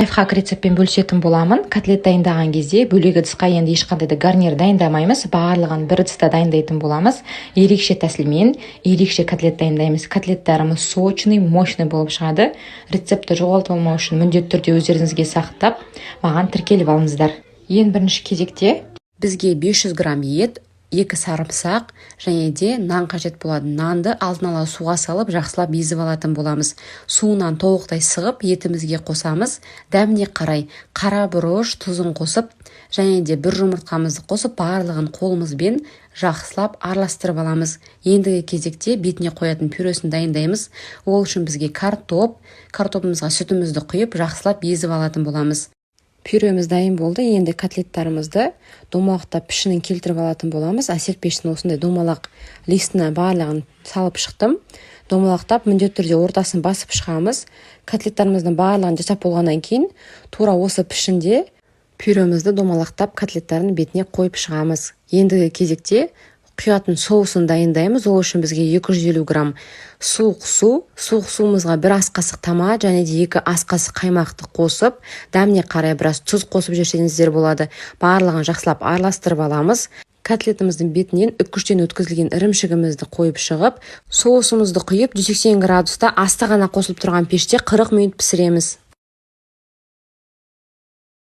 Лайфхак рецептпен бөлісетін боламын. Котлет дайындаған кезде бөлек ыдысқа енді ешқандай да гарнир дайындамаймыз. Барлығын бір ыдыста дайындайтын боламыз. Ерекше тәсілмен ерекше котлет дайындаймыз. Котлеттарымыз сочный, мощный болып шығады. Рецепті жоғалтып алмау үшін міндетті түрде өздеріңізге сақтап, маған тіркеліп алыңыздар. Ең бірінші кезекте бізге 500 грамм ет, 2 сарымсақ және де нан қажет болады. Нанды алдын ала суға салып, жақсылап езіп алатын боламыз. Суынан толықтай сығып, етімізге қосамыз. Дәміне қарай қара бұрыш, тұзын қосып, және де бір жұмыртқамызды қосып, барлығын қолымызбен жақсылап араластырып аламыз. Ендігі кезекте бетіне қоятын пюресін дайындаймыз. Ол үшін бізге картопымызға сүтімізді құйып, жақсылап езіп алатын боламыз. Пюреміз дайын болды. Енді котлеттарымызды домалақтап пішінін келтіріп алатын боламыз. Әсел пештің осындай домалақ листіне барлығын салып шықтым. Домалақтап міндетті түрде ортасын басып шығамыз. Котлеттарымыздың барлығын жасап болғаннан кейін тура осы пішінде пюремізді домалақтап котлеттардың бетіне қойып шығамыз. Ендігі кезекте құятын соусын дайындаймыз. Ол үшін бізге 250 грамм суық суымызға 1 ас қасық томат және де 2 ас қасық қаймақты қосып, дәміне қарай біраз тұз қосып жіберсеңіздер болады. Барлығын жақсылап араластырып аламыз. Котлетіміздің бетінен үккіштен өткізілген ірімшігімізді қойып шығып, соусымызды құйып 180 градуста асты ғана қосылып тұрған пеште 40 минут пісіреміз.